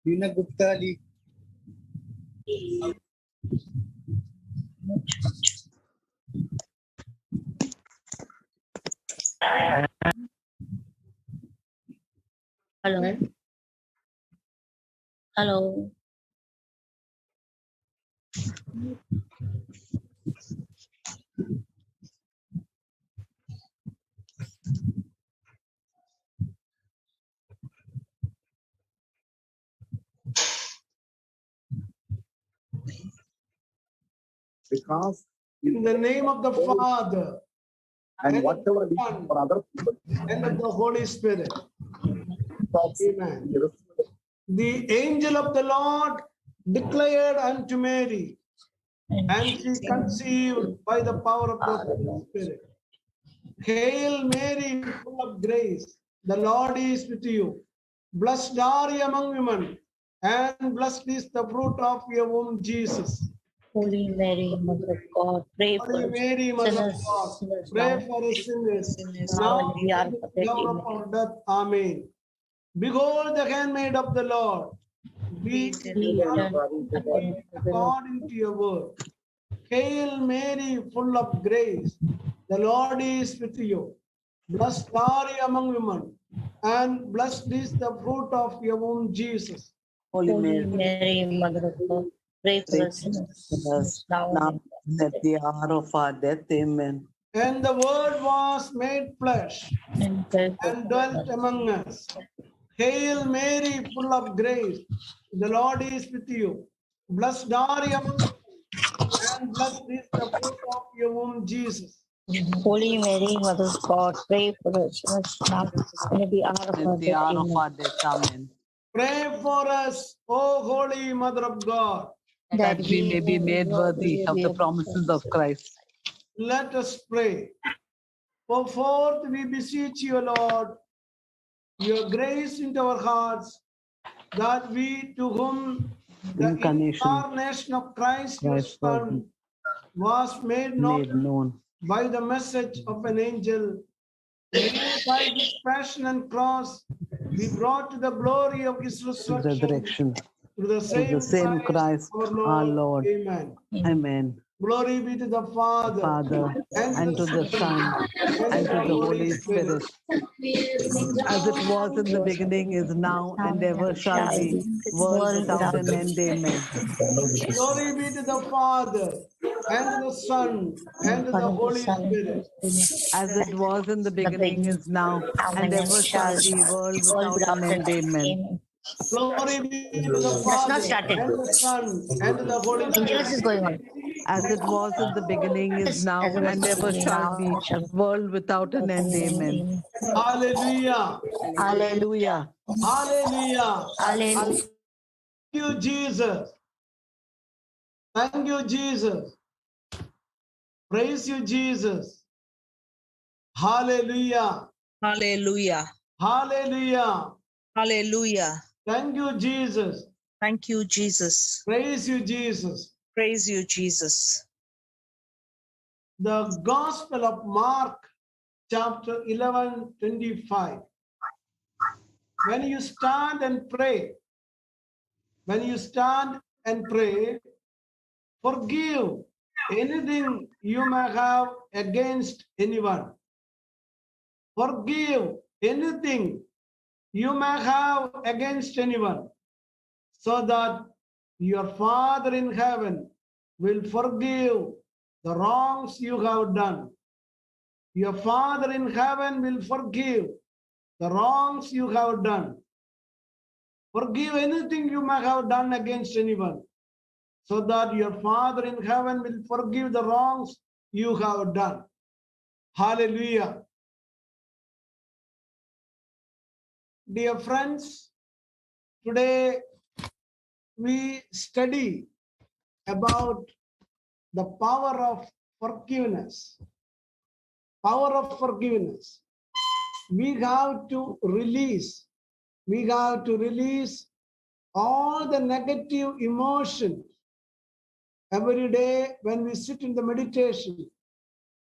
Dina Gupta Ali. Hello. Hello. Because in the name of the Father and and whatever of the we do Son for other people, and of the Holy Spirit. Amen. The angel of the Lord declared unto Mary, and she conceived by the power of the Holy Spirit. Hail Mary, full of grace, the Lord is with you. Blessed are you among women, and blessed is the fruit of your womb, Jesus. Holy Mary, Mother of God, pray for Holy us Mary, Mother of sinners, God, sinners pray now, for us sinners, now now and we are and for at the hour of our death. Amen. Behold the handmaid of the Lord. Be it be done done to me according to your word. Hail Mary, full of grace, the Lord is with you. Blessed are you among women, and blessed is the fruit of your womb, Jesus. Holy Holy Mary, Mary, Mother of God, pray for pray us sinners, for us now now and and at the hour of our death. Amen. And the word was made flesh and pray for and dwelt among us. Hail Mary, full of grace, the Lord is with you. Blessed are you among women, and blessed is the fruit of your womb, Jesus. Holy Mary, Mother of God, pray for us sinners now and at the hour of our At the death. hour of Amen. our death. Amen. Pray for us, O Holy Mother of God. That we may be made worthy of the promises of Christ. Let us pray. For forth we beseech you, Lord, your grace into our hearts, that we to whom the incarnation of Christ, your Christ was Son, was made made known known. by the message of an angel, may by his passion and cross be brought to the glory of his resurrection Resurrection. through the Through the same same Christ, our our Lord. Amen. Amen. Glory be to the Father, Father, and to the Son, and to the Holy Spirit. As it was in the beginning, is now, and ever shall be, world without an end. Amen. Glory be to the Father, and to the Son, and to the Holy Spirit. As it was in the beginning, is now, and ever shall be, world without an end. Amen. Glory be to the That's Father, not started. and the Son, and to the Holy Angelus is Spirit. going on. As it was in the beginning, is now, As it was and ever shall now, be, and shall be. world without an end. Amen. Hallelujah. Hallelujah. Hallelujah. Hallelujah. Thank you, Jesus. Thank you, Jesus. Praise you, Jesus. Hallelujah. Hallelujah. Hallelujah. Hallelujah. Thank you, Jesus. Thank you, Jesus. Praise you, Jesus. Praise you, Jesus. The Gospel of Mark, chapter 11:25. When you stand and pray, forgive anything you may have against anyone. Forgive anything you may have against anyone, so that your Father in heaven will forgive the wrongs you have done. Your Father in heaven will forgive the wrongs you have done. Forgive anything you may have done against anyone, so that your Father in heaven will forgive the wrongs you have done. Hallelujah. Dear friends, today we study about the power of forgiveness. Power of forgiveness. We have to release all the negative emotions. Every day when we sit in the meditation,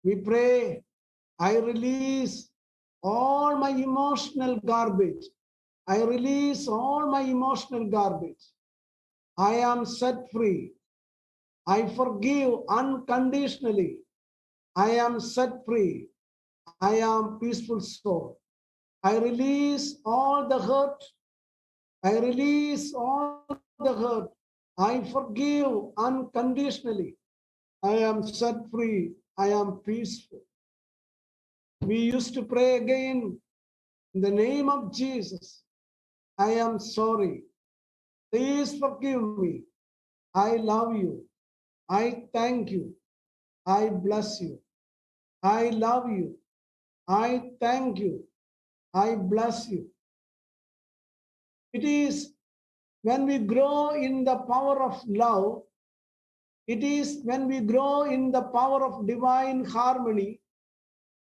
we pray, I release all my emotional garbage. I release all my emotional garbage. I am set free. I forgive unconditionally. I am set free. I am peaceful soul. I release all the hurt. I release all the hurt. I forgive unconditionally. I am set free. I am peaceful. We used to pray again in the name of Jesus. I am sorry. Please forgive me. I love you. I thank you. I bless you. I love you. I thank you. I bless you. It is when we grow in the power of love, it is when we grow in the power of divine harmony,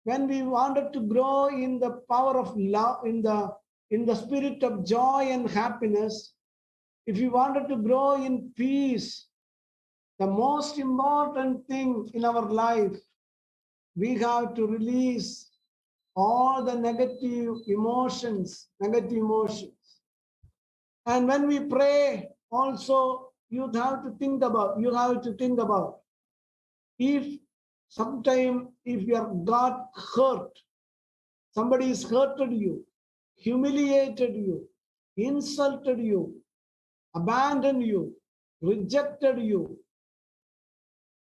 when we wanted to grow in the power of love, in the spirit of joy and happiness, if we wanted to grow in peace, the most important thing in our life, we have to release all the negative emotions. And when we pray, also you have to think about if sometime if you have got hurt, somebody has hurted you, humiliated you, insulted you, abandoned you, rejected you,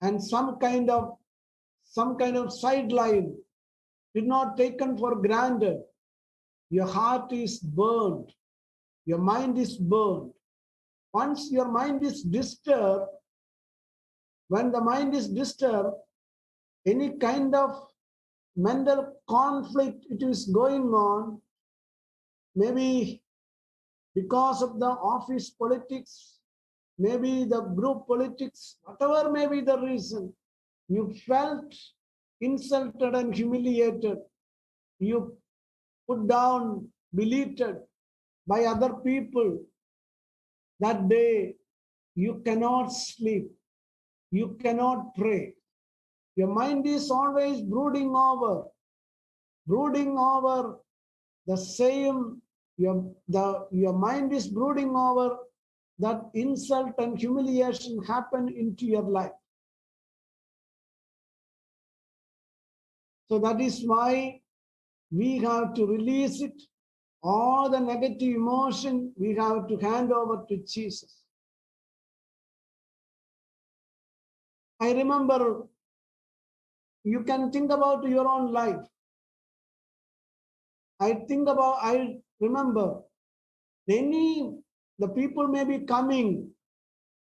and some kind of sideline did not taken for granted. Your heart is burned. Your mind is burned. Once your mind is disturbed, when the mind is disturbed, any kind of mental conflict it is going on, maybe because of the office politics, maybe the group politics, whatever may be the reason, you felt insulted and humiliated, you put down, belittled by other people. That day, you cannot sleep, you cannot pray. Your mind is always brooding over the same, your mind is brooding over that insult and humiliation happen into your life. So that is why we have to release it. All the negative emotion we have to hand over to Jesus. I remember, you can think about your own life. I remember the people may be coming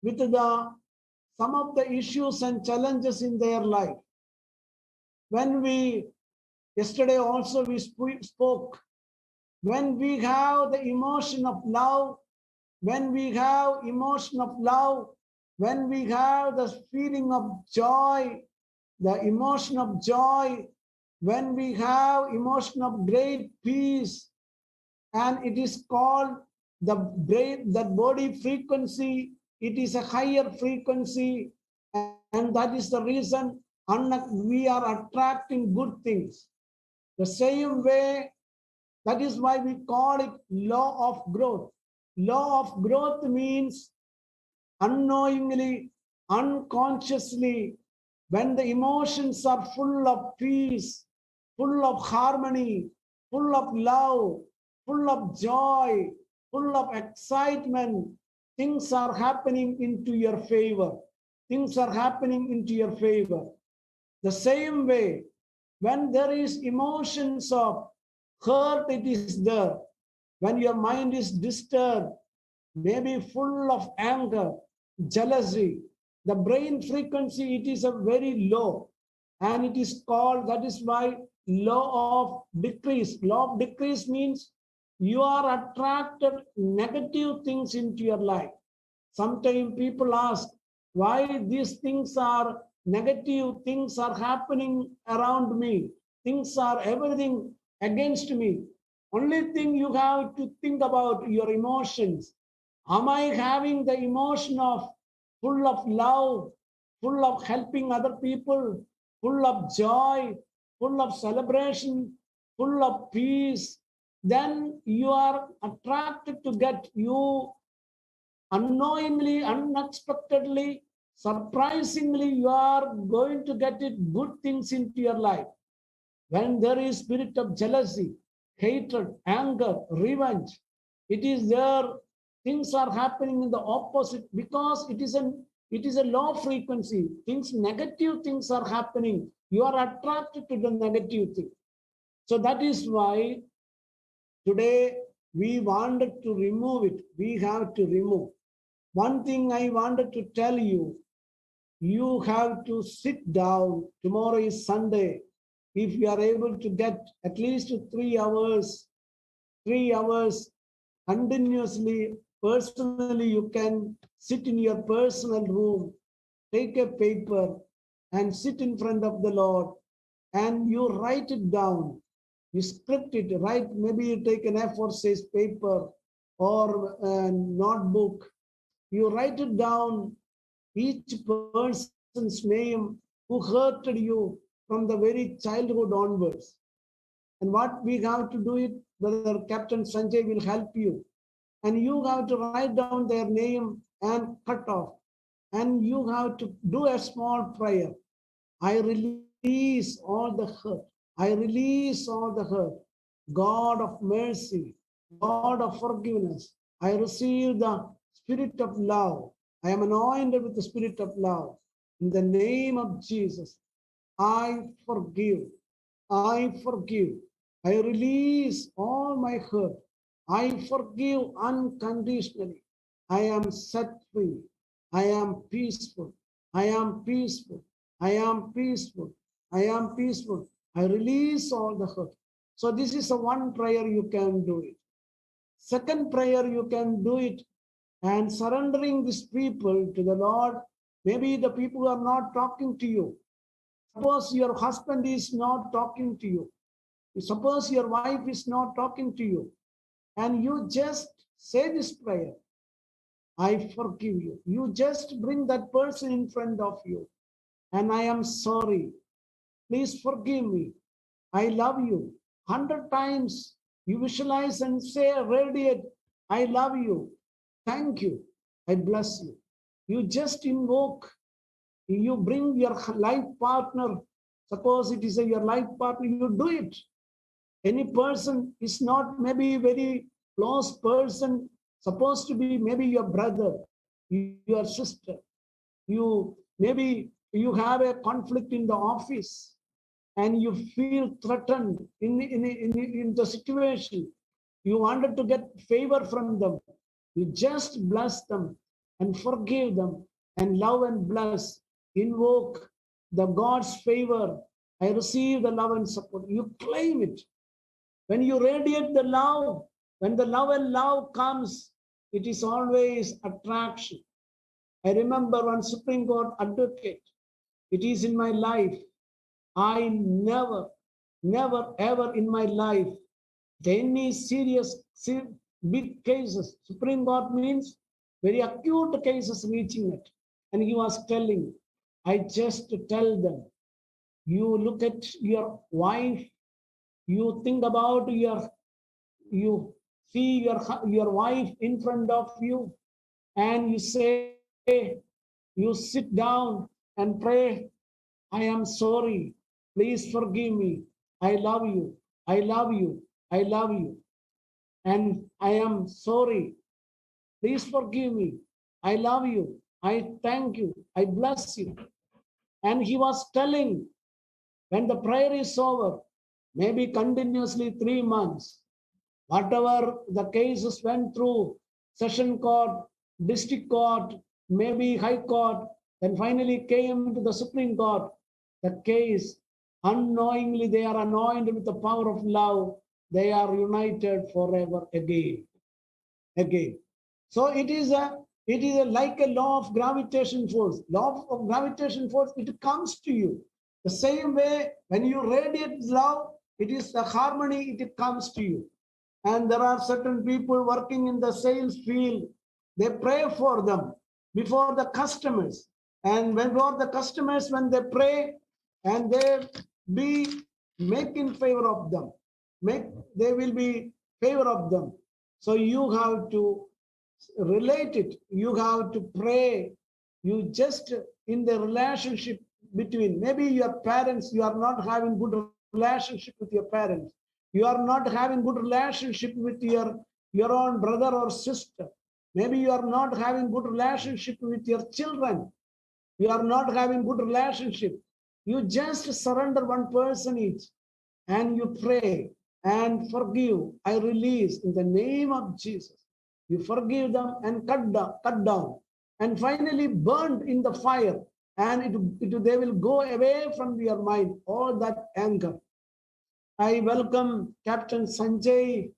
with some of the issues and challenges in their life. Yesterday also we spoke, when we have the emotion of love, when we have the feeling of joy, the emotion of joy, when we have emotion of great peace, and it is called that body frequency, it is a higher frequency, and that is the reason we are attracting good things. The same way, that is why we call it law of growth. Law of growth means unknowingly, unconsciously, when the emotions are full of peace, full of harmony, full of love, full of joy, full of excitement, things are happening into your favor. Things are happening into your favor. The same way, when there is emotions of hurt, it is there. When your mind is disturbed, maybe full of anger, jealousy, the brain frequency, it is a very low. And it is called, that is why, law of decrease. Law of decrease means you are attracted negative things into your life. Sometimes people ask, why these things are negative, things are happening around me, things are everything against me. Only thing you have to think about your emotions. Am I having the emotion of full of love, full of helping other people, full of joy, full of celebration, full of peace? then you are attracted to get you unknowingly, unexpectedly, surprisingly, you are going to get it good things into your life. When there is spirit of jealousy, hatred, anger, revenge, it is there. Things are happening in the opposite because it is a low frequency. Negative things are happening. You are attracted to the negative thing. So that is why today we wanted to remove it. We have to remove. One thing I wanted to tell you, you have to sit down. Tomorrow is Sunday. If you are able to get at least 3 hours continuously, personally, you can sit in your personal room, take a paper and sit in front of the Lord and you write it down. You script it, write, maybe you take an A4 size paper or a notebook. You write it down, each person's name who hurted you from the very childhood onwards. And what we have to do it, Brother Captain Sanjay will help you. And you have to write down their name and cut off. And you have to do a small prayer. I release all the hurt. I release all the hurt. God of mercy, God of forgiveness. I receive the spirit of love. I am anointed with the spirit of love. In the name of Jesus, I forgive. I forgive. I release all my hurt. I forgive unconditionally. I am set free. I am peaceful. I am peaceful. I am peaceful. I am peaceful. I release all the hurt. So this is a one prayer you can do it. Second prayer you can do it and surrendering these people to the Lord. Maybe the people are not talking to you. Suppose your husband is not talking to you. Suppose your wife is not talking to you. And you just say this prayer. I forgive you. You just bring that person in front of you. And I am sorry. Please forgive me. I love you. 100 times you visualize and say, radiate, I love you. Thank you. I bless you. You just invoke. You bring your life partner. Suppose it is your life partner, you do it. Any person is not maybe very close person, supposed to be maybe your brother, your sister. Maybe you have a conflict in the office and you feel threatened in the situation. You wanted to get favor from them. You just bless them and forgive them and love and bless. Invoke the God's favor. I receive the love and support. You claim it. When you radiate the love, when the love and love comes, it is always attraction. I remember one Supreme Court advocate. It is in my life. I never, ever in my life, any serious, big cases. Supreme Court means very acute cases reaching it. And he was telling, I just tell them, you look at your wife, you think about you see your wife in front of you, and you say, you sit down and pray, I am sorry, please forgive me, I love you, I love you, I love you, and I am sorry, please forgive me, I love you, I thank you, I bless you. And he was telling, when the prayer is over, maybe continuously 3 months, whatever the cases went through, session court, district court, maybe high court, then finally came to the Supreme Court, the case, unknowingly they are anointed with the power of love, they are united forever again. So it is like a law of gravitation force. Law of gravitation force, it comes to you. The same way, when you radiate love, it is the harmony, it comes to you. And there are certain people working in the sales field, they pray for them before the customers. And before the customers, when they pray, and they be make in favor of them, they will be favor of them. So you have to relate it. You have to pray. You just in the relationship between maybe your parents, you are not having good relationship with your parents. You are not having good relationship with your own brother or sister. Maybe you are not having good relationship with your children. You are not having good relationship. You just surrender one person each and you pray and forgive. I release in the name of Jesus. You forgive them and cut down and finally burned in the fire, and they will go away from your mind, all that anger. I welcome Captain Sanjay.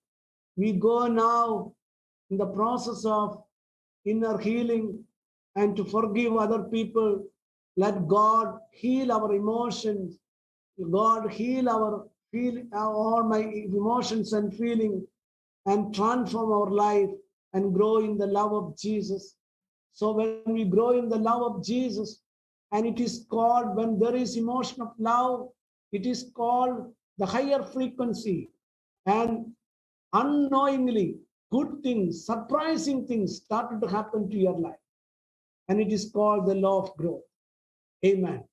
We go now in the process of inner healing and to forgive other people. Let God heal our emotions. God heal all my emotions and feeling and transform our life and grow in the love of Jesus. So when we grow in the love of Jesus, and it is called, when there is emotion of love, it is called the higher frequency, and unknowingly good things, surprising things started to happen to your life, and it is called the law of growth. Amen.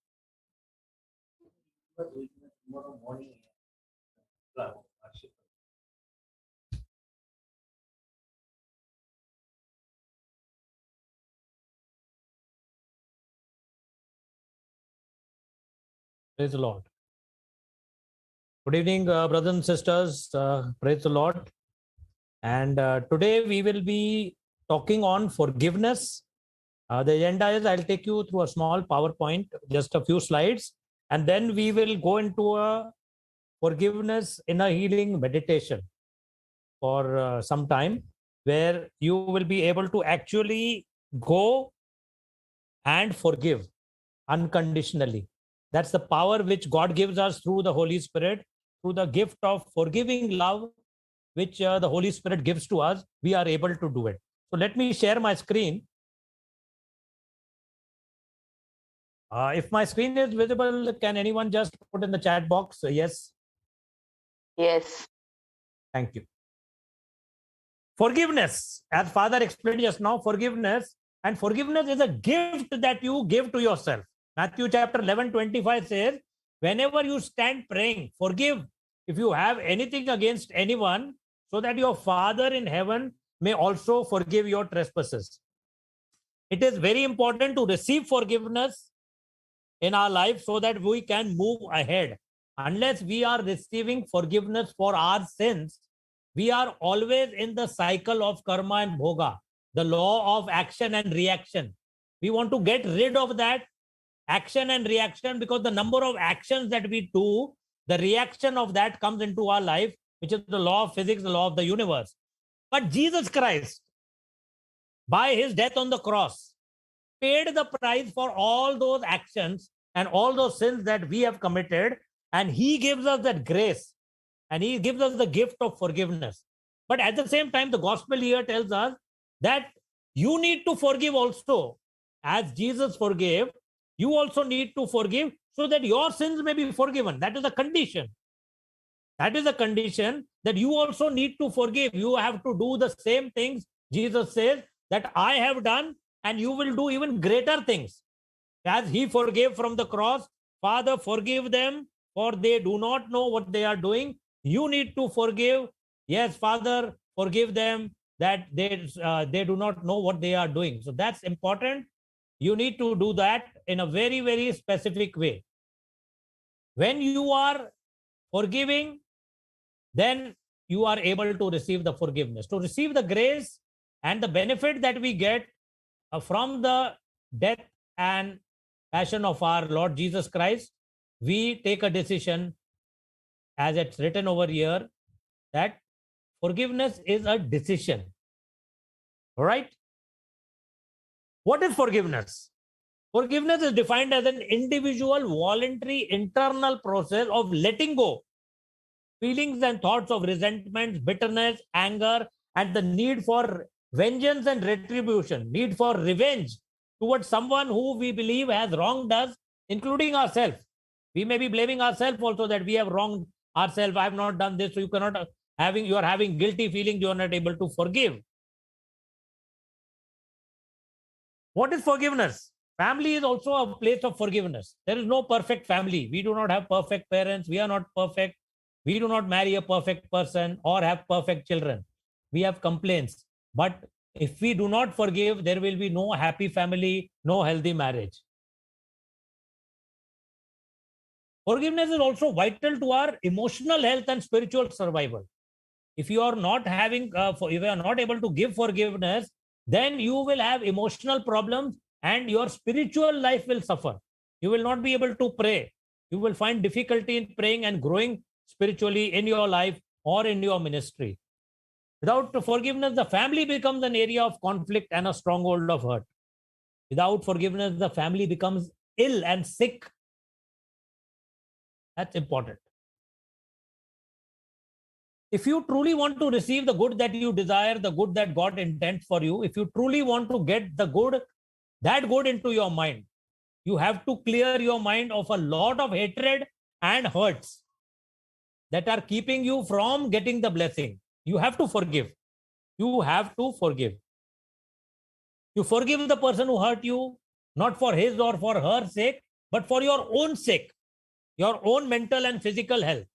Tomorrow morning. Praise the Lord. Good evening, brothers and sisters. Praise the Lord. And today we will be talking on forgiveness. The agenda is I'll take you through a small PowerPoint, just a few slides, and then we will go into a forgiveness in a healing meditation for some time, where you will be able to actually go and forgive unconditionally. That's the power which God gives us through the Holy Spirit, through the gift of forgiving love, which the Holy Spirit gives to us. We are able to do it. So let me share my screen. If my screen is visible, can anyone just put in the chat box? Yes. Yes. Thank you. Forgiveness, as Father explained just now, forgiveness is a gift that you give to yourself. Matthew chapter 11:25 says, whenever you stand praying, forgive if you have anything against anyone, so that your Father in heaven may also forgive your trespasses. It is very important to receive forgiveness in our life so that we can move ahead. Unless we are receiving forgiveness for our sins, we are always in the cycle of karma and bhoga, the law of action and reaction. We want to get rid of that action and reaction, because the number of actions that we do, the reaction of that comes into our life, which is the law of physics, the law of the universe. But Jesus Christ, by his death on the cross, paid the price for all those actions and all those sins that we have committed, and he gives us that grace, and he gives us the gift of forgiveness. But at the same time, the gospel here tells us that you need to forgive also. As Jesus forgave, you also need to forgive so that your sins may be forgiven. That is a condition. That is a condition that you also need to forgive. You have to do the same things, Jesus says, that I have done, and you will do even greater things. As he forgave from the cross, Father, forgive them, for they do not know what they are doing. You need to forgive. Yes, Father, forgive them, that they do not know what they are doing. So that's important. You need to do that in a very, very specific way. When you are forgiving, then you are able to receive the forgiveness, to receive the grace and the benefit that we get from the death and passion of our Lord Jesus Christ. We take a decision, as it's written over here, that forgiveness is a decision. All right? What is forgiveness? Forgiveness is defined as an individual, voluntary, internal process of letting go feelings and thoughts of resentment, bitterness, anger, and the need for vengeance and retribution, need for revenge towards someone who we believe has wronged us, including ourselves. We may be blaming ourselves also, that we have wronged ourselves. I have not done this, so you cannot you are having guilty feelings, you are not able to forgive. What is forgiveness? Family is also a place of forgiveness. There is no perfect family. We do not have perfect parents. We are not perfect. We do not marry a perfect person or have perfect children. We have complaints. But if we do not forgive, there will be no happy family, no healthy marriage. Forgiveness is also vital to our emotional health and spiritual survival. If you are not having, if you are not able to give forgiveness, then you will have emotional problems and your spiritual life will suffer. You will not be able to pray. You will find difficulty in praying and growing spiritually in your life or in your ministry. Without forgiveness, the family becomes an area of conflict and a stronghold of hurt. Without forgiveness, the family becomes ill and sick. That's important. If you truly want to receive the good that you desire, the good that God intends for you, if you truly want to get the good, that good into your mind, you have to clear your mind of a lot of hatred and hurts that are keeping you from getting the blessing. You have to forgive. You have to forgive. You forgive the person who hurt you, not for his or for her sake, but for your own sake, your own mental and physical health.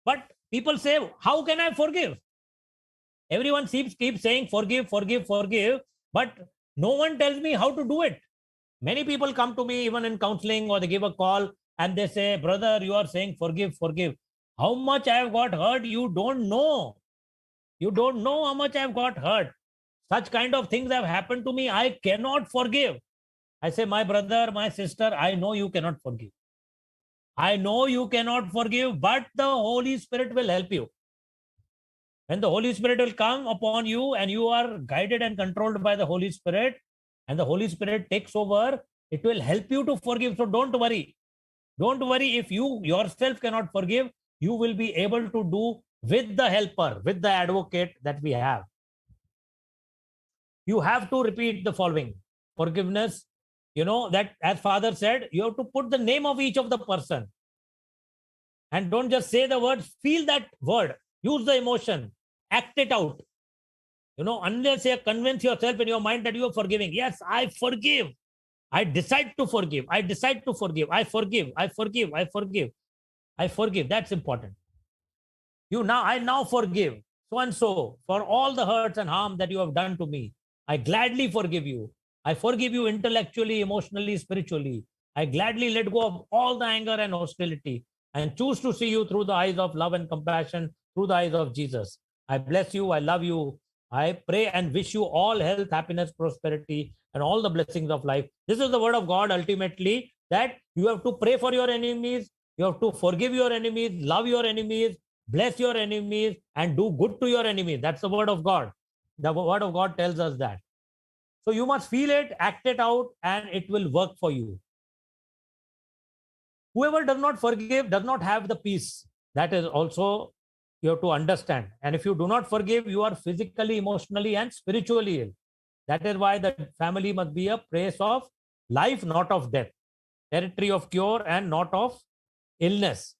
But people say, how can I forgive? Everyone keeps saying, forgive, forgive, forgive, but no one tells me how to do it. Many people come to me even in counseling or they give a call and they say, brother, you are saying forgive, forgive. How much I have got hurt, you don't know. You don't know how much I have got hurt. Such kind of things have happened to me. I cannot forgive. I say, my brother, my sister, I know you cannot forgive. I know you cannot forgive, but the Holy Spirit will help you. When the Holy Spirit will come upon you and you are guided and controlled by the Holy Spirit and the Holy Spirit takes over, it will help you to forgive. So don't worry. Don't worry if you yourself cannot forgive, you will be able to do with the helper, with the advocate that we have. You have to repeat the following. Forgiveness, that as Father said, you have to put the name of each of the person. And don't just say the word, feel that word. Use the emotion. Act it out. Unless you convince yourself in your mind that you are forgiving. Yes, I forgive. I decide to forgive. I decide to forgive. I forgive. I forgive. I forgive. I forgive. That's important. I now forgive so and so for all the hurts and harm that you have done to me. I gladly forgive you. I forgive you intellectually, emotionally, spiritually. I gladly let go of all the anger and hostility and choose to see you through the eyes of love and compassion, through the eyes of Jesus. I bless you. I love you. I pray and wish you all health, happiness, prosperity, and all the blessings of life. This is the word of God ultimately, that you have to pray for your enemies. You have to forgive your enemies, love your enemies, bless your enemies, and do good to your enemies. That's the word of God. The word of God tells us that. So you must feel it, act it out, and it will work for you. Whoever does not forgive does not have the peace. That is also you have to understand. And if you do not forgive, you are physically, emotionally, and spiritually ill. That is why the family must be a place of life, not of death. Territory of cure and not of illness.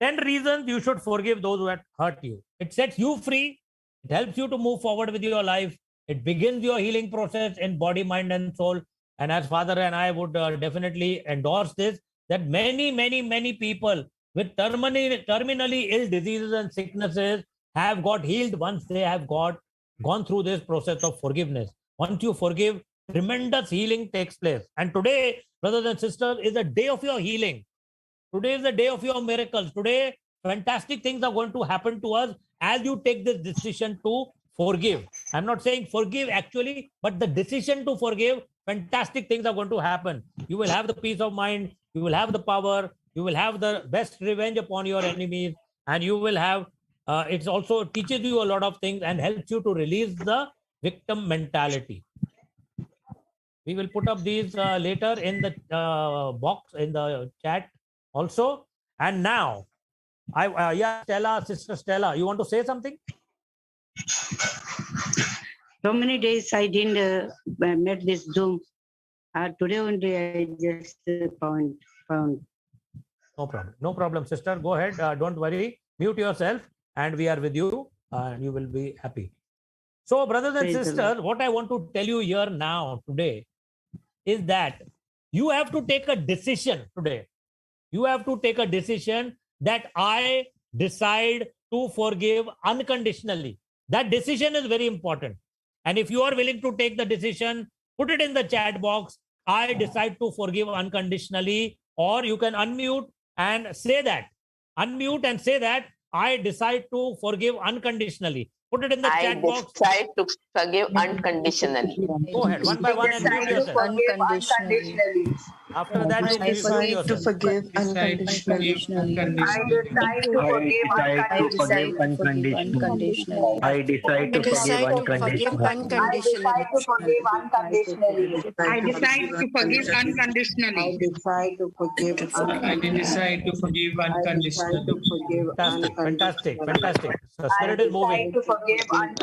10 reasons you should forgive those who have hurt you. It sets you free. It helps you to move forward with your life. It begins your healing process in body, mind, and soul. And as Father and I would definitely endorse this, that many people with terminally ill diseases and sicknesses have got healed once they have gone through this process of forgiveness. Once you forgive, tremendous healing takes place. And today, brothers and sisters, is a day of your healing. Today is the day of your miracles. Today, fantastic things are going to happen to us as you take this decision to forgive. I'm not saying forgive actually, but the decision to forgive, fantastic things are going to happen. You will have the peace of mind. You will have the power. You will have the best revenge upon your enemies. And you will have, it also teaches you a lot of things and helps you to release the victim mentality. We will put up these later in the box, in the chat also. And now, Stella, Sister Stella, you want to say something? So many days I didn't met this Zoom. Today only I just found. No problem. No problem, sister. Go ahead. Don't worry. Mute yourself, and we are with you, and you will be happy. So, brothers and Praise the sisters, what I want to tell you here now today is that you have to take a decision today. You have to take a decision that I decide to forgive unconditionally. That decision is very important. And if you are willing to take the decision, put it in the chat box. I decide to forgive unconditionally, or you can unmute and say that. Unmute and say that I decide to forgive unconditionally. Put it in the I chat box. decide to forgive unconditionally. Go ahead, one by one, and mute yourself. Unconditionally. After that, I you mute decide to yourself. forgive unconditionally. I decide to forgive unconditionally. I decide to forgive unconditionally. I decide to forgive unconditionally. Fantastic. The spirit is moving.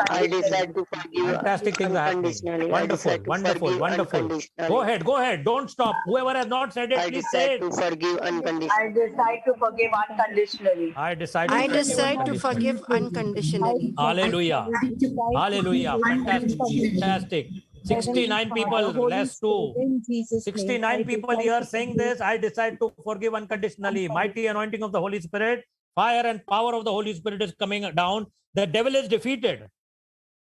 I decide to forgive Fantastic things are happening. unconditionally. I decide to Wonderful. forgive unconditionally. Go ahead. Don't stop. Whoever has not said it, I please say decide it. to forgive unconditionally. I decide to forgive unconditionally. Hallelujah. Fantastic. 69 people, less 2. 69 people here saying this. I decide to forgive unconditionally. Mighty anointing of the Holy Spirit. Fire and power of the Holy Spirit is coming down. The devil is defeated.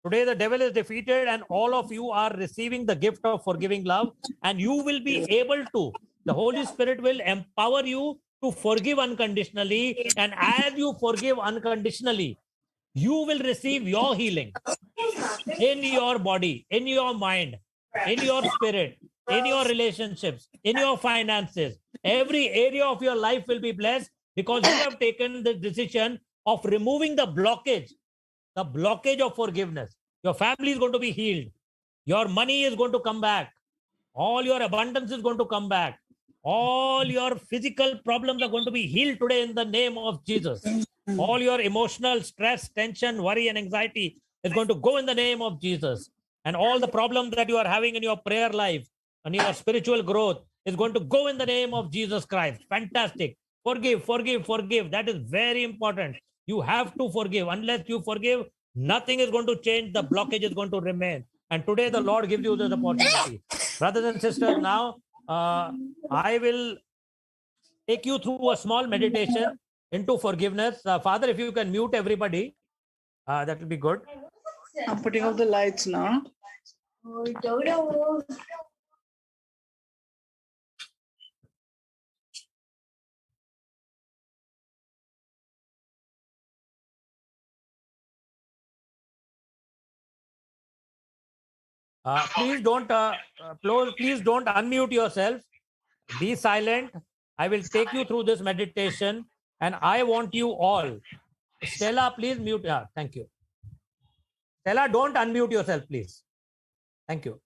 Today, the devil is defeated, and all of you are receiving the gift of forgiving love, and you will be able to. The Holy Spirit will empower you to forgive unconditionally, and as you forgive unconditionally, you will receive your healing in your body, in your mind, in your spirit, in your relationships, in your finances. Every area of your life will be blessed because you have taken the decision of removing the blockage of forgiveness. Your family is going to be healed. Your money is going to come back. All your abundance is going to come back. All your physical problems are going to be healed today in the name of Jesus. All your emotional stress, tension, worry, and anxiety is going to go in the name of Jesus. And all the problems that you are having in your prayer life and your spiritual growth is going to go in the name of Jesus Christ. Fantastic. Forgive. That is very important. You have to forgive. Unless you forgive, nothing is going to change. The blockage is going to remain. And today the Lord gives you this opportunity. Brothers and sisters, now I will take you through a small meditation into forgiveness. Father, if you can mute everybody, that will be good. I'm putting off the lights now. Please don't unmute yourself. Be silent. I will take you through this meditation, and I want you all. Stella, please mute. Thank you. Stella, don't unmute yourself, please. Thank you.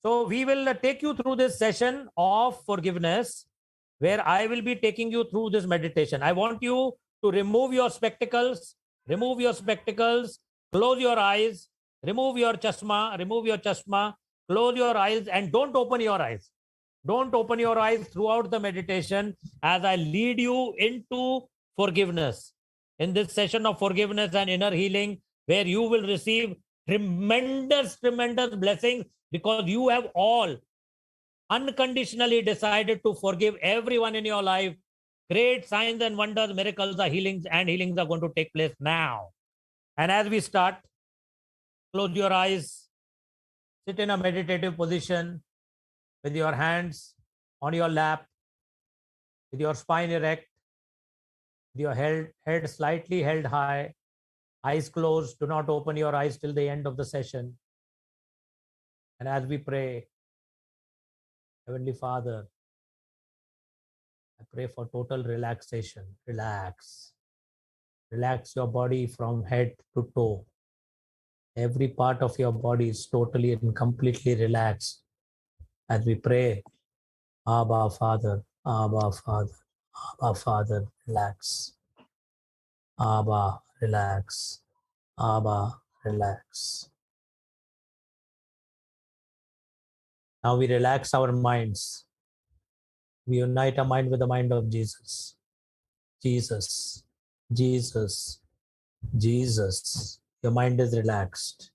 So we will take you through this session of forgiveness, where I will be taking you through this meditation. I want you to remove your spectacles, close your eyes, remove your chashma, close your eyes, and don't open your eyes. Don't open your eyes throughout the meditation as I lead you into forgiveness. In this session of forgiveness and inner healing, where you will receive tremendous blessings because you have all unconditionally decided to forgive everyone in your life. Great signs and wonders, miracles, healings are going to take place now. And as we start, close your eyes, sit in a meditative position with your hands on your lap, with your spine erect, with your head slightly held high, eyes closed. Do not open your eyes till the end of the session. And as we pray, Heavenly Father, I pray for total relaxation. Relax your body from head to toe. Every part of your body is totally and completely relaxed. As we pray, Abba Father, relax. Abba, relax. Abba, relax. Now we relax our minds. We unite our mind with the mind of Jesus. Jesus, Jesus, Jesus. Your mind is relaxed.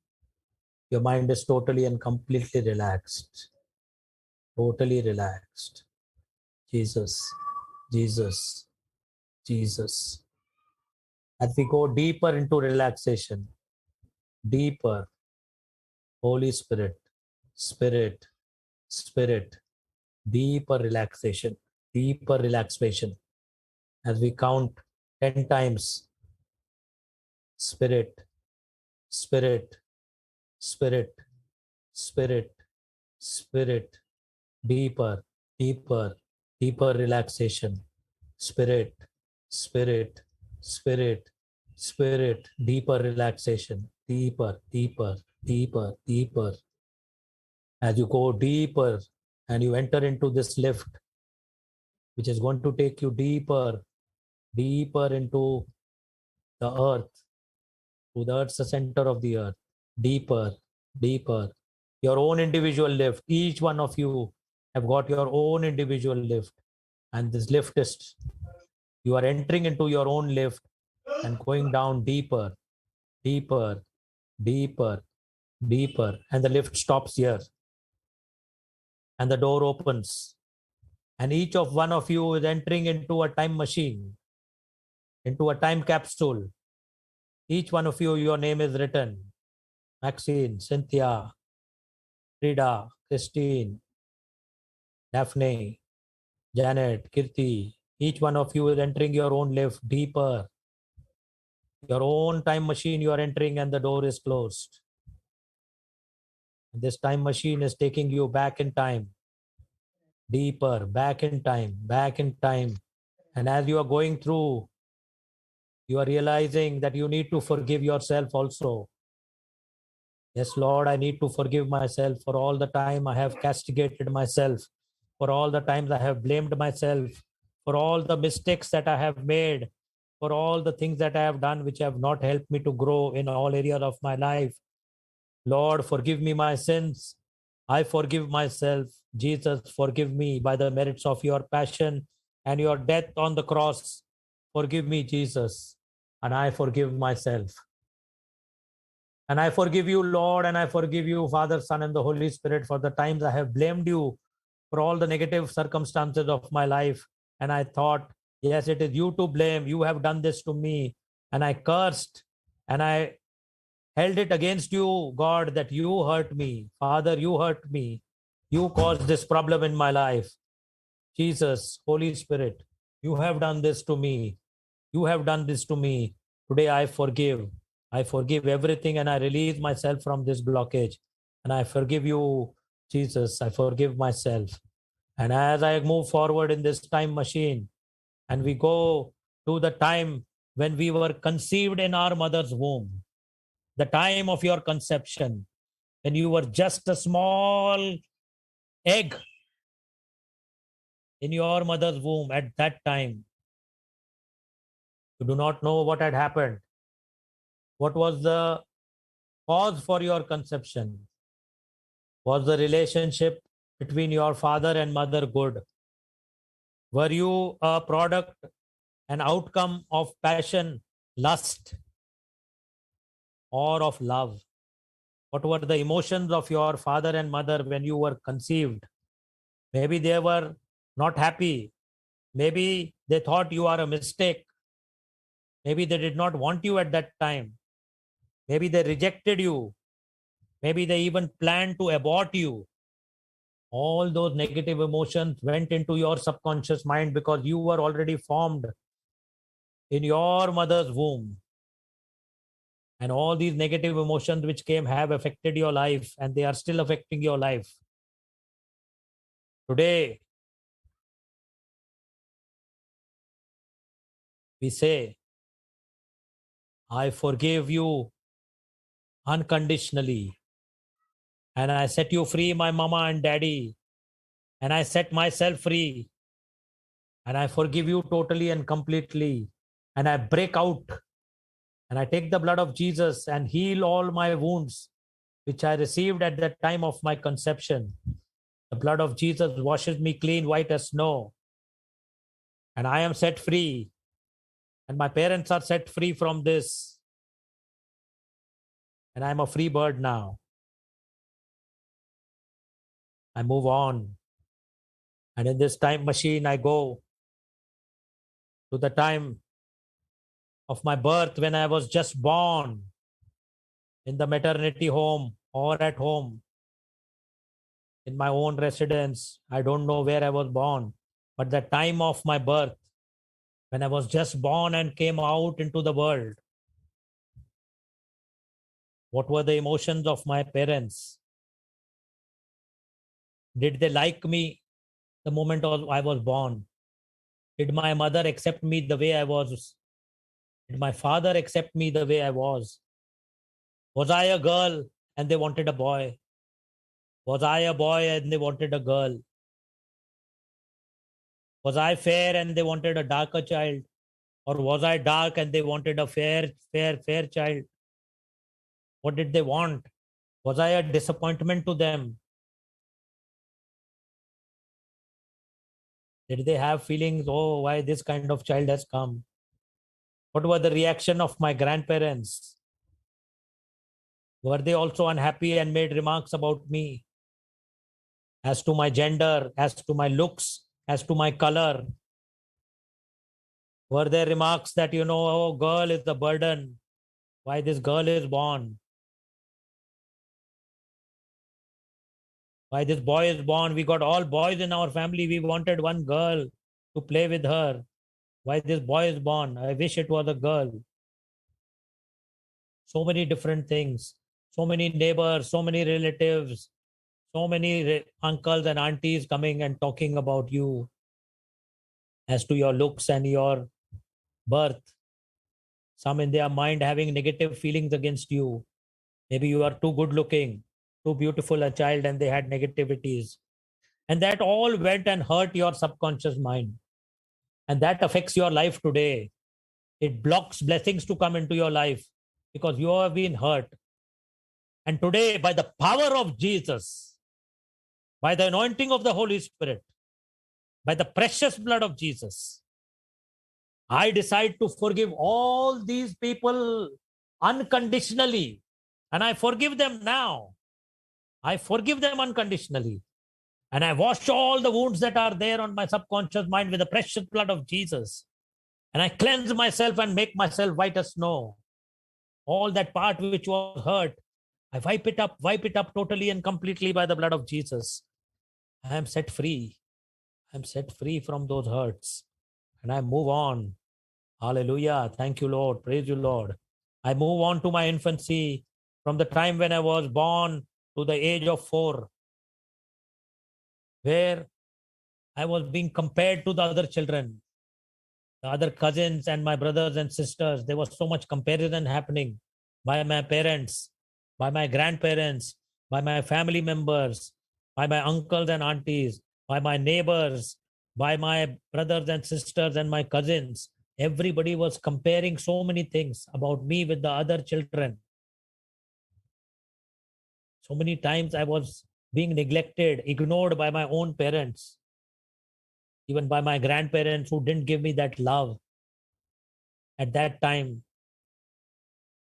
Your mind is totally and completely relaxed. Totally relaxed. Jesus, Jesus, Jesus. As we go deeper into relaxation, deeper, Holy Spirit, Spirit, Spirit, deeper relaxation, deeper relaxation. As we count 10 times, Spirit, Spirit, Spirit, Spirit, Spirit, deeper, deeper, deeper relaxation. Spirit, Spirit, Spirit, Spirit, deeper relaxation. Deeper, deeper, deeper, deeper. As you go deeper and you enter into this lift, which is going to take you deeper, deeper into the earth, to the earth's the center of the earth, deeper, deeper. Your own individual lift. Each one of you have got your own individual lift. And this lift is, you are entering into your own lift and going down deeper, deeper, deeper, deeper. And the lift stops here. And the door opens. And each of one of you is entering into a time machine, into a time capsule. Each one of you, your name is written. Maxine, Cynthia, Frida, Christine, Daphne, Janet, Kirti. Each one of you is entering your own lift deeper. Your own time machine you are entering and the door is closed. And this time machine is taking you back in time. Deeper, back in time, back in time. And as you are going through, you are realizing that you need to forgive yourself also. Yes, Lord, I need to forgive myself for all the time I have castigated myself, for all the times I have blamed myself, for all the mistakes that I have made, for all the things that I have done which have not helped me to grow in all areas of my life. Lord, forgive me my sins. I forgive myself. Jesus, forgive me by the merits of your passion and your death on the cross. Forgive me, Jesus, and I forgive myself. And I forgive you, Lord, and I forgive you, Father, Son, and the Holy Spirit, for the times I have blamed you for all the negative circumstances of my life. And I thought, yes, it is you to blame. You have done this to me. And I cursed and I held it against you, God, that you hurt me. Father, you hurt me. You caused this problem in my life. Jesus, Holy Spirit, you have done this to me. You have done this to me. Today I forgive. I forgive everything and I release myself from this blockage. And I forgive you, Jesus. I forgive myself. And as I move forward in this time machine, and we go to the time when we were conceived in our mother's womb, the time of your conception, when you were just a small egg in your mother's womb at that time. You do not know what had happened. What was the cause for your conception? Was the relationship between your father and mother good? Were you a product, an outcome of passion, lust, or of love? What were the emotions of your father and mother when you were conceived? Maybe they were not happy. Maybe they thought you are a mistake. Maybe they did not want you at that time. Maybe they rejected you. Maybe they even planned to abort you. All those negative emotions went into your subconscious mind because you were already formed in your mother's womb. And all these negative emotions which came have affected your life, and they are still affecting your life. Today, we say, I forgive you unconditionally. And I set you free, my mama and daddy. And I set myself free. And I forgive you totally and completely. And I break out. And I take the blood of Jesus and heal all my wounds, which I received at the time of my conception. The blood of Jesus washes me clean, white as snow. And I am set free. And my parents are set free from this. And I'm a free bird now. I move on. And in this time machine, I go to the time of my birth when I was just born in the maternity home or at home in my own residence. I don't know where I was born, but the time of my birth, when I was just born and came out into the world, what were the emotions of my parents? Did they like me the moment I was born? Did my mother accept me the way I was? Did my father accept me the way I was? Was I a girl and they wanted a boy? Was I a boy and they wanted a girl? Was I fair and they wanted a darker child? Or was I dark and they wanted a fair child? What did they want? Was I a disappointment to them? Did they have feelings, oh, why this kind of child has come? What were the reaction of my grandparents? Were they also unhappy and made remarks about me? As to my gender, as to my looks, as to my color? Were there remarks that, oh, girl is the burden? Why this girl is born? Why this boy is born? We got all boys in our family. We wanted one girl to play with her. Why this boy is born? I wish it was a girl. So many different things. So many neighbors, so many relatives, so many uncles and aunties coming and talking about you as to your looks and your birth. Some in their mind having negative feelings against you. Maybe you are too good looking, too beautiful a child, and they had negativities. And that all went and hurt your subconscious mind. And that affects your life today. It blocks blessings to come into your life because you have been hurt. And today, by the power of Jesus, by the anointing of the Holy Spirit, by the precious blood of Jesus, I decide to forgive all these people unconditionally. And I forgive them now. I forgive them unconditionally. And I wash all the wounds that are there on my subconscious mind with the precious blood of Jesus. And I cleanse myself and make myself white as snow. All that part which was hurt, I wipe it up totally and completely by the blood of Jesus. I am set free. I am set free from those hurts. And I move on. Hallelujah. Thank you, Lord. Praise you, Lord. I move on to my infancy from the time when I was born to the age of 4, where I was being compared to the other children, the other cousins and my brothers and sisters. There was so much comparison happening by my parents, by my grandparents, by my family members, by my uncles and aunties, by my neighbors, by my brothers and sisters and my cousins. Everybody was comparing so many things about me with the other children. So many times I was being neglected, ignored by my own parents, even by my grandparents who didn't give me that love. At that time,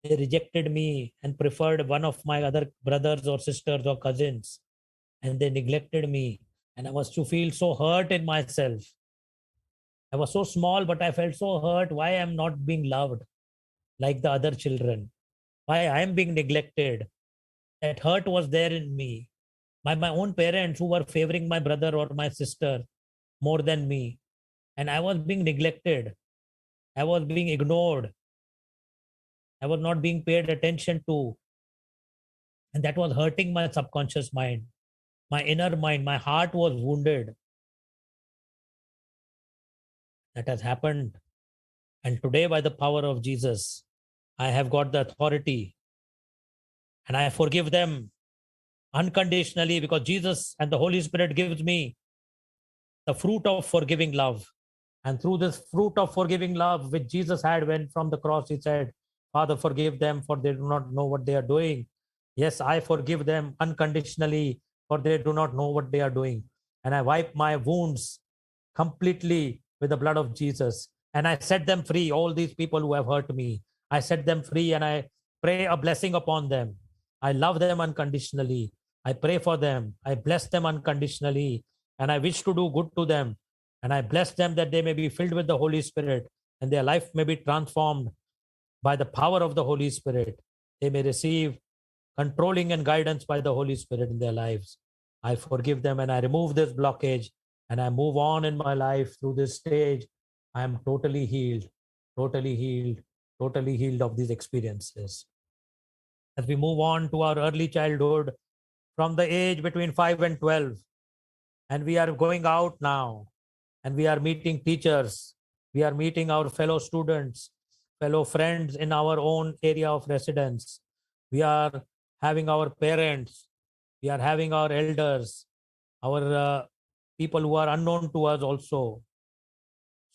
they rejected me and preferred one of my other brothers or sisters or cousins, and they neglected me. And I was to feel so hurt in myself. I was so small, but I felt so hurt. Why I'm not being loved like the other children? Why I am being neglected? That hurt was there in me. By my own parents who were favoring my brother or my sister more than me. And I was being neglected. I was being ignored. I was not being paid attention to. And that was hurting my subconscious mind. My inner mind, my heart was wounded. That has happened. And today, by the power of Jesus, I have got the authority. And I forgive them unconditionally because Jesus and the Holy Spirit gives me the fruit of forgiving love. And through this fruit of forgiving love, which Jesus had when from the cross, he said, Father, forgive them, for they do not know what they are doing. Yes, I forgive them unconditionally, for they do not know what they are doing. And I wipe my wounds completely with the blood of Jesus. and I set them free. All these people who have hurt me, I set them free and I pray a blessing upon them. I love them unconditionally. I pray for them. I bless them unconditionally. And I wish to do good to them. And I bless them that they may be filled with the Holy Spirit and their life may be transformed by the power of the Holy Spirit. They may receive controlling and guidance by the Holy Spirit in their lives. I forgive them and I remove this blockage and I move on in my life through this stage. I am totally healed, totally healed, totally healed of these experiences. As we move on to our early childhood, from the age between 5 and 12, and we are going out now, and we are meeting teachers, we are meeting our fellow students, fellow friends in our own area of residence. We are having our parents, we are having our elders, our people who are unknown to us also.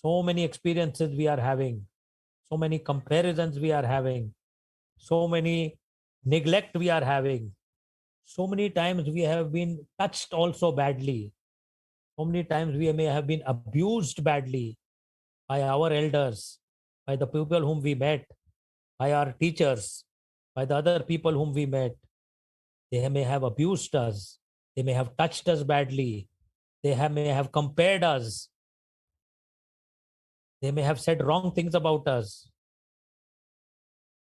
So many experiences we are having, so many comparisons we are having, so many neglect we are having. So many times we have been touched also badly. So many times we may have been abused badly by our elders, by the people whom we met, by our teachers, by the other people whom we met. They may have abused us. They may have touched us badly. They may have compared us. They may have said wrong things about us.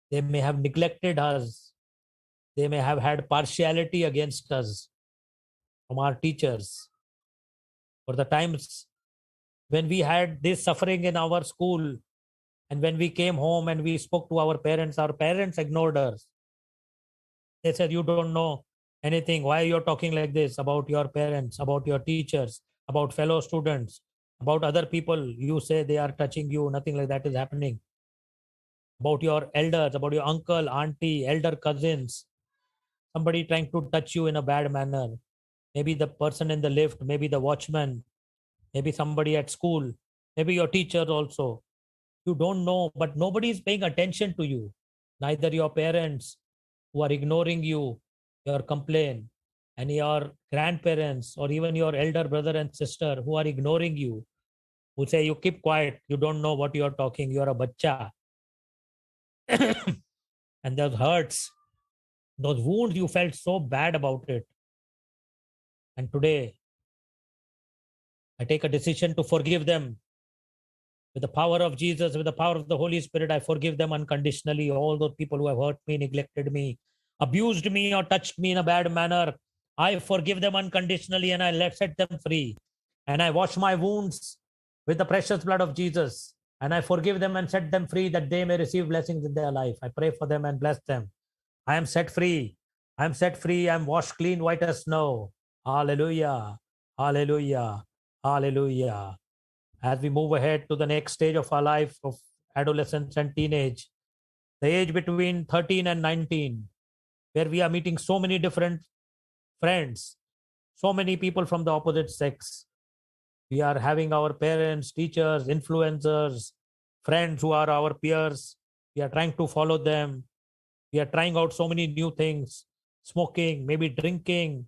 They may have neglected us. They may have had partiality against us from our teachers. For the times when we had this suffering in our school, and when we came home and we spoke to our parents ignored us. They said, you don't know anything. Why you're talking like this about your parents, about your teachers, about fellow students, about other people? You say they are touching you. Nothing like that is happening. About your elders, about your uncle, auntie, elder cousins, somebody trying to touch you in a bad manner. Maybe the person in the lift, maybe the watchman, maybe somebody at school, maybe your teacher also. You don't know, but nobody is paying attention to you. Neither your parents who are ignoring you, your complaint, and your grandparents or even your elder brother and sister who are ignoring you, who say, you keep quiet, you don't know what you're talking, you're a bacha. And those hurts, those wounds, you felt so bad about it. And today, I take a decision to forgive them. With the power of Jesus, with the power of the Holy Spirit, I forgive them unconditionally. All those people who have hurt me, neglected me, abused me, or touched me in a bad manner, I forgive them unconditionally and I set them free. And I wash my wounds with the precious blood of Jesus. And I forgive them and set them free that they may receive blessings in their life. I pray for them and bless them. I am set free. I am set free. I am washed clean, white as snow. Hallelujah. Hallelujah. Hallelujah. As we move ahead to the next stage of our life of adolescence and teenage, the age between 13 and 19, where we are meeting so many different friends, so many people from the opposite sex. We are having our parents, teachers, influencers, friends who are our peers. We are trying to follow them. We are trying out so many new things, smoking, maybe drinking,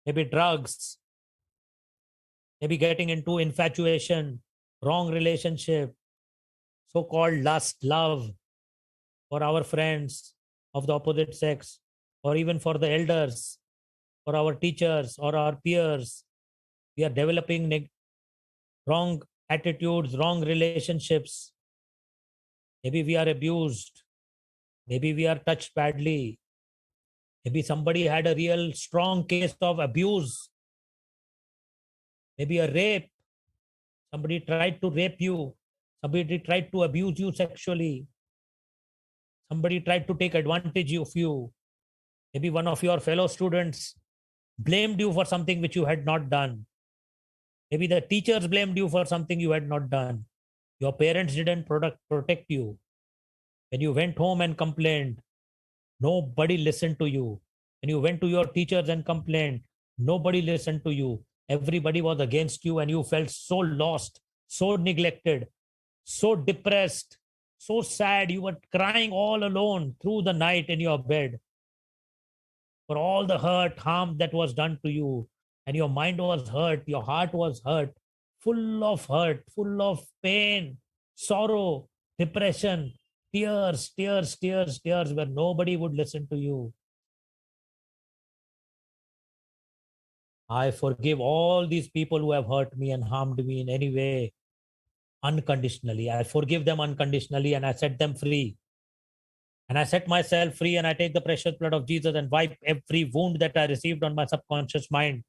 maybe drugs, maybe getting into infatuation, wrong relationship, so-called lust, love for our friends of the opposite sex, or even for the elders, for our teachers or our peers. We are developing wrong attitudes, wrong relationships. Maybe we are abused. Maybe we are touched badly. Maybe somebody had a real strong case of abuse. Maybe a rape. Somebody tried to rape you. Somebody tried to abuse you sexually. Somebody tried to take advantage of you. Maybe one of your fellow students blamed you for something which you had not done. Maybe the teachers blamed you for something you had not done. Your parents didn't protect you. When you went home and complained, nobody listened to you. When you went to your teachers and complained, nobody listened to you. Everybody was against you and you felt so lost, so neglected, so depressed, so sad. You were crying all alone through the night in your bed for all the hurt, harm that was done to you. And your mind was hurt, your heart was hurt, full of pain, sorrow, depression, tears, tears, tears, tears, where nobody would listen to you. I forgive all these people who have hurt me and harmed me in any way unconditionally. I forgive them unconditionally and I set them free. And I set myself free and I take the precious blood of Jesus and wipe every wound that I received on my subconscious mind.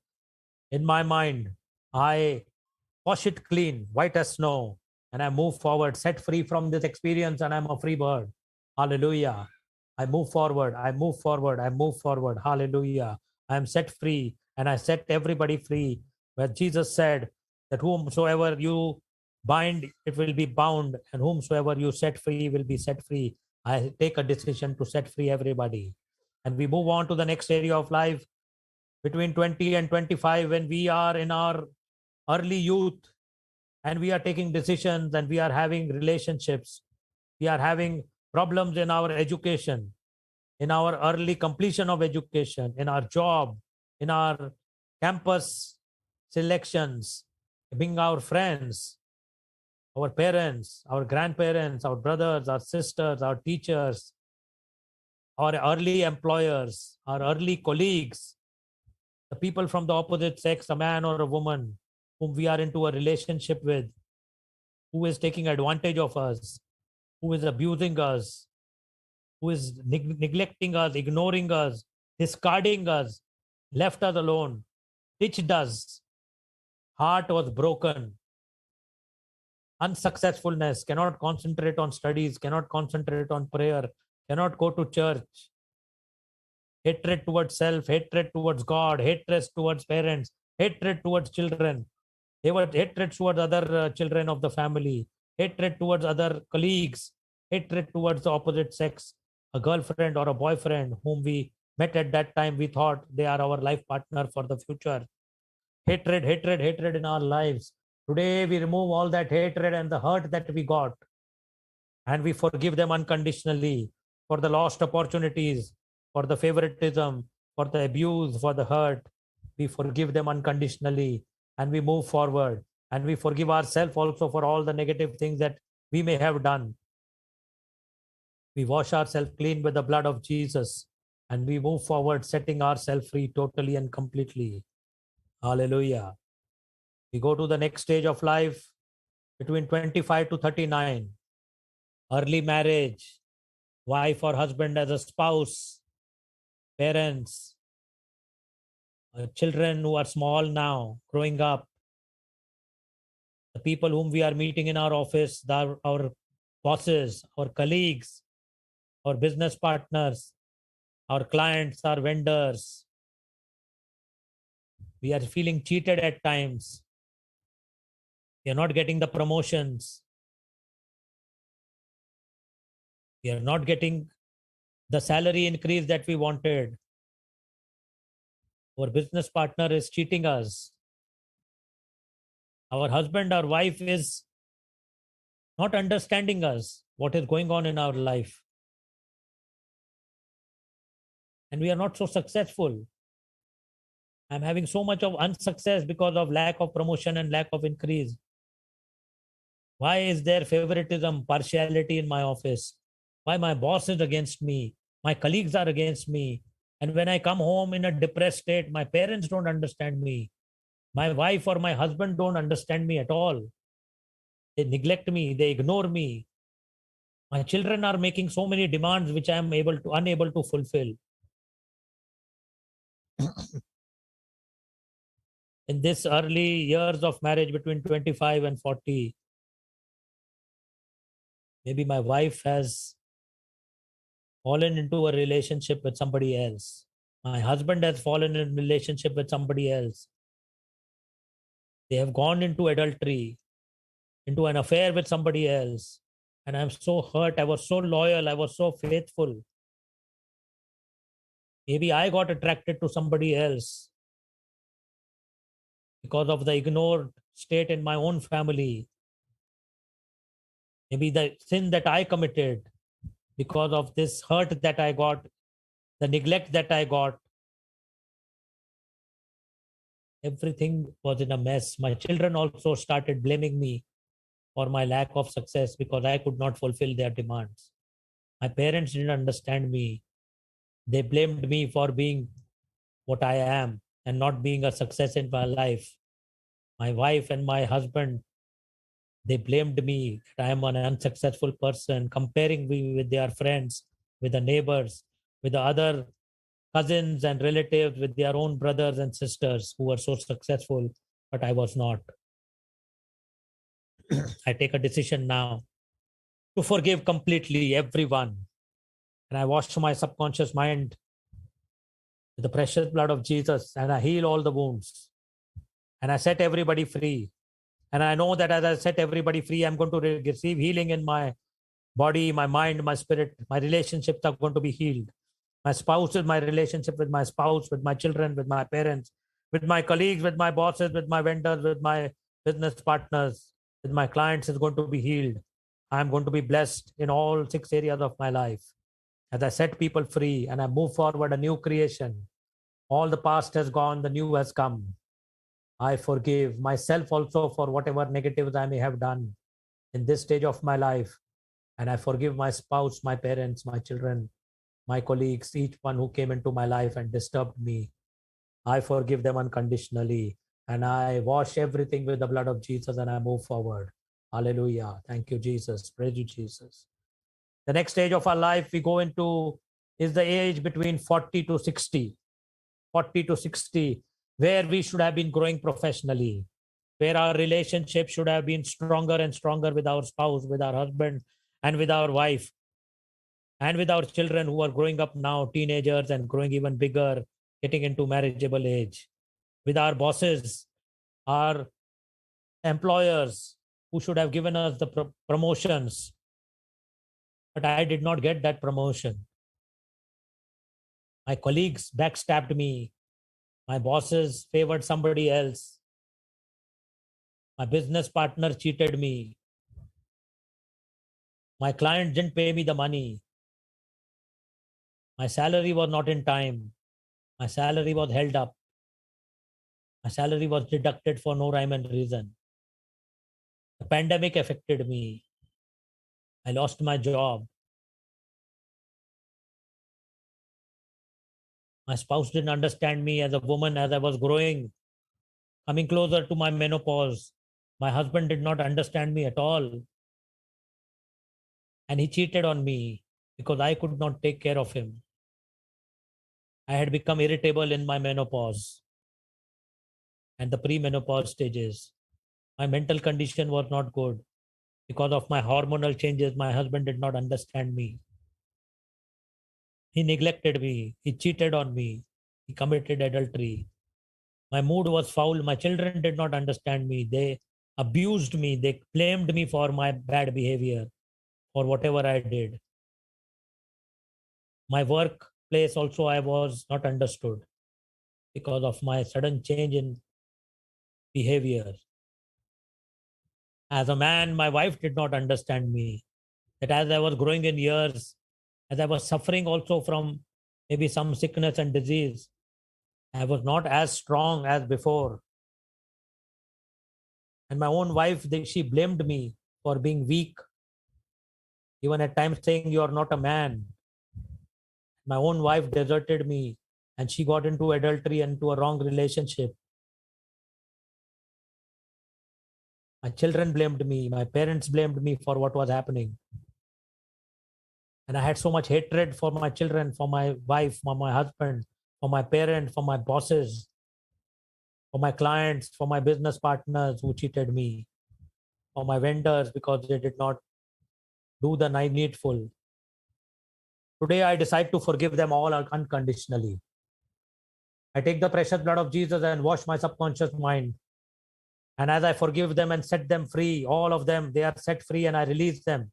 In my mind, I wash it clean, white as snow, and I move forward, set free from this experience, and I'm a free bird. Hallelujah. I move forward, I move forward, I move forward. Hallelujah. I am set free and I set everybody free. Where Jesus said that whomsoever you bind, it will be bound, and whomsoever you set free will be set free. I take a decision to set free everybody. And we move on to the next area of life between 20 and 25 when we are in our early youth and we are taking decisions and we are having relationships. We are having problems in our education, in our early completion of education, in our job, in our campus selections, being our friends, our parents, our grandparents, our brothers, our sisters, our teachers, our early employers, our early colleagues, the people from the opposite sex, a man or a woman whom we are into a relationship with, who is taking advantage of us, who is abusing us, who is neglecting us, ignoring us, discarding us, left us alone, ditched us. Heart was broken. Unsuccessfulness, cannot concentrate on studies, cannot concentrate on prayer, cannot go to church. Hatred towards self, hatred towards God, hatred towards parents, hatred towards children. They were hatred towards other children of the family, hatred towards other colleagues, hatred towards the opposite sex, a girlfriend or a boyfriend whom we met at that time. We thought they are our life partner for the future. Hatred, hatred, hatred in our lives. Today we remove all that hatred and the hurt that we got, and we forgive them unconditionally for the lost opportunities, for the favoritism, for the abuse, for the hurt. We forgive them unconditionally and we move forward, and we forgive ourselves also for all the negative things that we may have done. We wash ourselves clean with the blood of Jesus and we move forward, setting ourselves free totally and completely. Hallelujah. We go to the next stage of life between 25 to 39. Early marriage, wife or husband as a spouse, parents, children who are small now, growing up, the people whom we are meeting in our office, our bosses, our colleagues, our business partners, our clients, our vendors. We are feeling cheated at times. We are not getting the promotions. We are not getting the salary increase that we wanted. Our business partner is cheating us. Our husband or wife is not understanding us, what is going on in our life. And we are not so successful. I'm having so much of unsuccess because of lack of promotion and lack of increase. Why is there favoritism, partiality in my office? Why my boss is against me? My colleagues are against me. And when I come home in a depressed state, my parents don't understand me. My wife or my husband don't understand me at all. They neglect me. They ignore me. My children are making so many demands which I am unable to fulfill. In this early years of marriage between 25 and 40, maybe my wife has fallen into a relationship with somebody else. My husband has fallen in a relationship with somebody else. They have gone into adultery, into an affair with somebody else. And I'm so hurt. I was so loyal. I was so faithful. Maybe I got attracted to somebody else because of the ignored state in my own family. Maybe the sin that I committed because of this hurt that I got, the neglect that I got. Everything was in a mess. My children also started blaming me. for my lack of success because I could not fulfill their demands. My parents didn't understand me. They blamed me for being what I am and not being a success in my life. My wife and my husband, they blamed me that I am an unsuccessful person, comparing me with their friends, with the neighbors, with the other cousins and relatives, with their own brothers and sisters who were so successful, but I was not. I take a decision now to forgive completely everyone. And I wash my subconscious mind with the precious blood of Jesus, and I heal all the wounds. And I set everybody free. And I know that as I set everybody free, I'm going to receive healing in my body, my mind, my spirit. My relationships are going to be healed. My spouse is my relationship with my spouse, with my children, with my parents, with my colleagues, with my bosses, with my vendors, with my business partners, with my clients is going to be healed. I'm going to be blessed in all 6 areas of my life. As I set people free and I move forward a new creation, all the past has gone, the new has come. I forgive myself also for whatever negatives I may have done in this stage of my life. And I forgive my spouse, my parents, my children, my colleagues, each one who came into my life and disturbed me. I forgive them unconditionally. And I wash everything with the blood of Jesus and I move forward. Hallelujah. Thank you, Jesus. Praise you, Jesus. The next stage of our life we go into is the age between 40 to 60. 40 to 60, where we should have been growing professionally, where our relationship should have been stronger and stronger with our spouse, with our husband, and with our wife, and with our children who are growing up now, teenagers and growing even bigger, getting into marriageable age, with our bosses, our employers who should have given us the promotions. But I did not get that promotion. My colleagues backstabbed me. My bosses favored somebody else. My business partner cheated me. My client didn't pay me the money. My salary was not in time. My salary was held up. My salary was deducted for no rhyme and reason. The pandemic affected me. I lost my job. My spouse didn't understand me as a woman as I was growing, coming closer to my menopause. My husband did not understand me at all. And he cheated on me because I could not take care of him. I had become irritable in my menopause and the pre-menopause stages. My mental condition was not good. Because of my hormonal changes, my husband did not understand me. He neglected me. He cheated on me. He committed adultery. My mood was foul. My children did not understand me. They abused me. They blamed me for my bad behavior, for whatever I did. My workplace also, I was not understood because of my sudden change in behavior. As a man, my wife did not understand me. That as I was growing in years, as I was suffering also from maybe some sickness and disease, I was not as strong as before. And my own wife, she blamed me for being weak, even at times saying, "You are not a man." My own wife deserted me and she got into adultery and into a wrong relationship. My children blamed me. My parents blamed me for what was happening. And I had so much hatred for my children, for my wife, for my husband, for my parents, for my bosses, for my clients, for my business partners who cheated me, for my vendors because they did not do the needful. Today, I decide to forgive them all unconditionally. I take the precious blood of Jesus and wash my subconscious mind. And as I forgive them and set them free, all of them, they are set free and I release them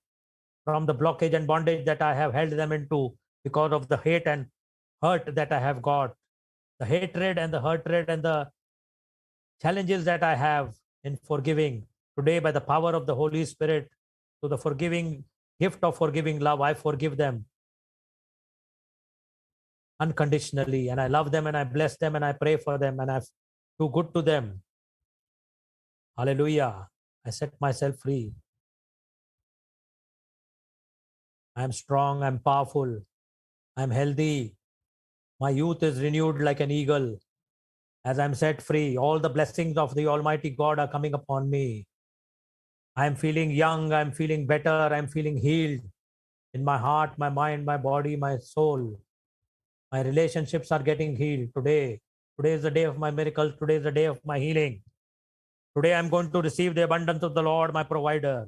from the blockage and bondage that I have held them into because of the hate and hurt that I have got. The hatred and the hatred and the challenges that I have in forgiving. Today, by the power of the Holy Spirit, to the forgiving gift of forgiving love, I forgive them unconditionally. And I love them and I bless them and I pray for them and I do good to them. Hallelujah. I set myself free. I am strong. I am powerful. I am healthy. My youth is renewed like an eagle. As I am set free, all the blessings of the Almighty God are coming upon me. I am feeling young. I am feeling better. I am feeling healed in my heart, my mind, my body, my soul. My relationships are getting healed today. Today is the day of my miracles. Today is the day of my healing. Today I'm going to receive the abundance of the Lord, my provider.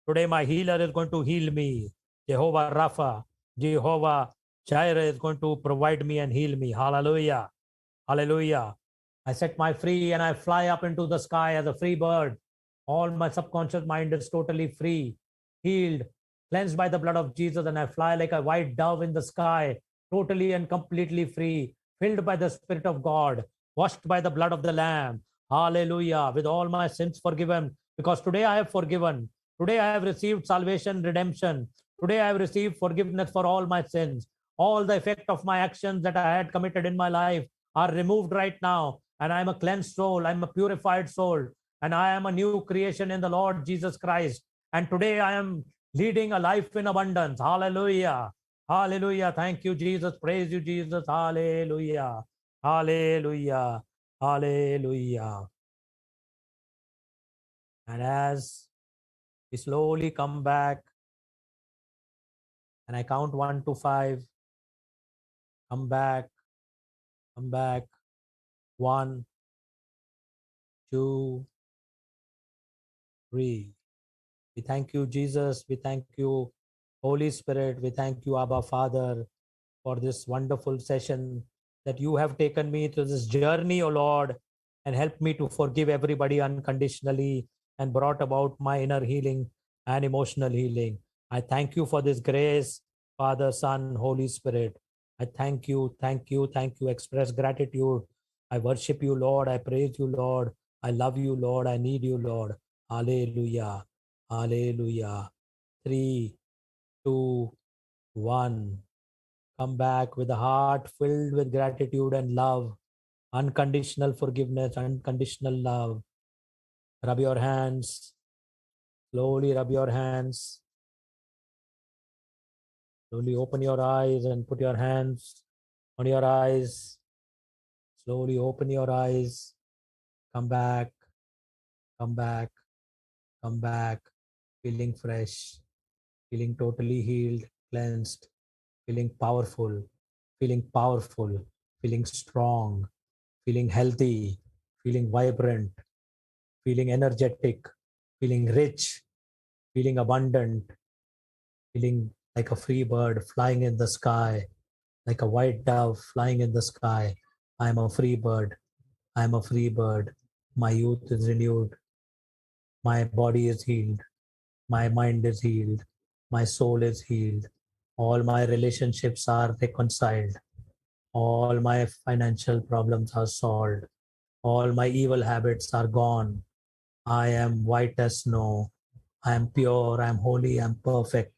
Today my healer is going to heal me. Jehovah Rapha, Jehovah Jireh is going to provide me and heal me. Hallelujah. Hallelujah. I set my free and I fly up into the sky as a free bird. All my subconscious mind is totally free, healed, cleansed by the blood of Jesus, and I fly like a white dove in the sky, totally and completely free, filled by the Spirit of God, washed by the blood of the Lamb. Hallelujah. With all my sins forgiven, because today I have forgiven. Today I have received salvation, redemption. Today I have received forgiveness for all my sins. All the effect of my actions that I had committed in my life are removed right now. And I'm a cleansed soul. I'm a purified soul. And I am a new creation in the Lord Jesus Christ. And today I am leading a life in abundance. Hallelujah. Hallelujah. Thank you, Jesus. Praise you, Jesus. Hallelujah. Hallelujah. Hallelujah. And as we slowly come back, and I count 1 to 5, come back, come back. 1, 2, 3. We thank you, Jesus. We thank you, Holy Spirit. We thank you, Abba Father, for this wonderful session that you have taken me to this journey, O Lord, and helped me to forgive everybody unconditionally and brought about my inner healing and emotional healing. I thank you for this grace, Father, Son, Holy Spirit. I thank you, thank you, thank you. Express gratitude. I worship you, Lord. I praise you, Lord. I love you, Lord. I need you, Lord. Hallelujah. Hallelujah. 3, 2, 1. Come back with a heart filled with gratitude and love, unconditional forgiveness, unconditional love. Rub your hands. Slowly rub your hands. Slowly open your eyes and put your hands on your eyes. Slowly open your eyes. Come back. Come back. Come back. Feeling fresh. Feeling totally healed, cleansed. Feeling powerful. Feeling powerful. Feeling strong. Feeling healthy. Feeling vibrant. Feeling energetic. Feeling rich. Feeling abundant. Feeling like a free bird flying in the sky, like a white dove flying in the sky. I am a free bird. I am a free bird. My youth is renewed. My body is healed. My mind is healed. My soul is healed. All my relationships are reconciled. All my financial problems are solved. All my evil habits are gone. I am white as snow. I am pure. I am holy. I am perfect.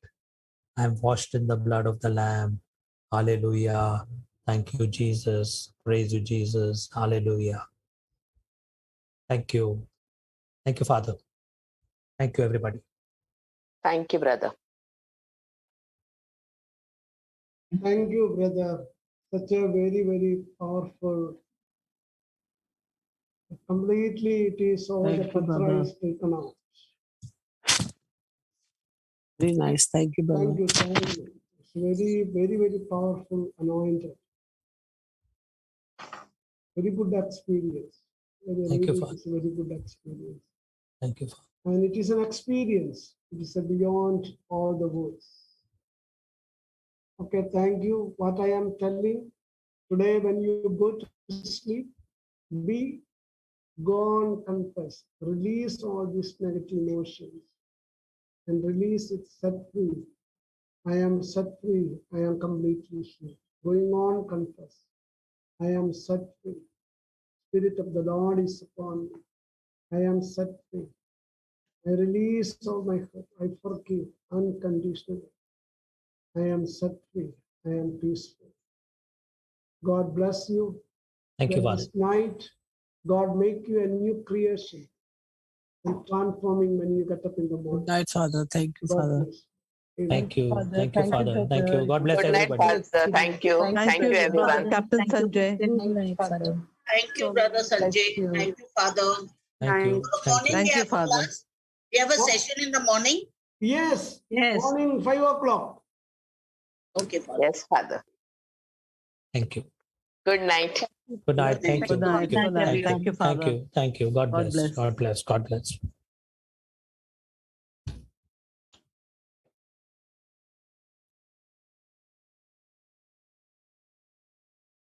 I am washed in the blood of the Lamb. Hallelujah. Thank you, Jesus. Praise you, Jesus. Hallelujah. Thank you. Thank you, Father. Thank you, everybody. Thank you, brother. Thank you, brother. Such a very, very powerful. Completely, it is all Thank the you, Patra brother. is taken out. Very nice. Thank you, brother. Thank you, thank you. It's very, very, very powerful, anointed. Very good experience. Thank you, Father. It's a very good experience. Thank you, Father. And it is an experience. It is beyond all the words. Okay, thank you. What I am telling today, when you go to sleep, go on, confess, release all these negative emotions and release it, set free. I am set free. I am completely free. Going on, confess. I am set free. Spirit of the Lord is upon me. I am set free. I release all my hurt. I forgive unconditionally. I am set free. I am peaceful. God bless you. Thank you, Let Father. this night, God make you a new creation and transforming when you get up in the morning. Good night, Father. Thank you, God Father. bless. Thank you. Father. Thank you, Thank you, Father. Father. Thank you. God bless Good night, everybody. Pastor. Thank you. Thank you, Brother everyone. Captain Sanjay. Thank you, Brother Sanjay. you. Thank you, Father. Thank you. The Thank morning you. Thank we you, have Father. class. We have a What? session in the morning. Yes. Yes. Morning 5 o'clock. Okay, Father. Yes, Father. Thank you. Good night. Good night. Thank you. Good night. Thank you. Good night. Thank Thank you, you. Thank Father. you. Thank you. God God bless. bless. God bless. God bless.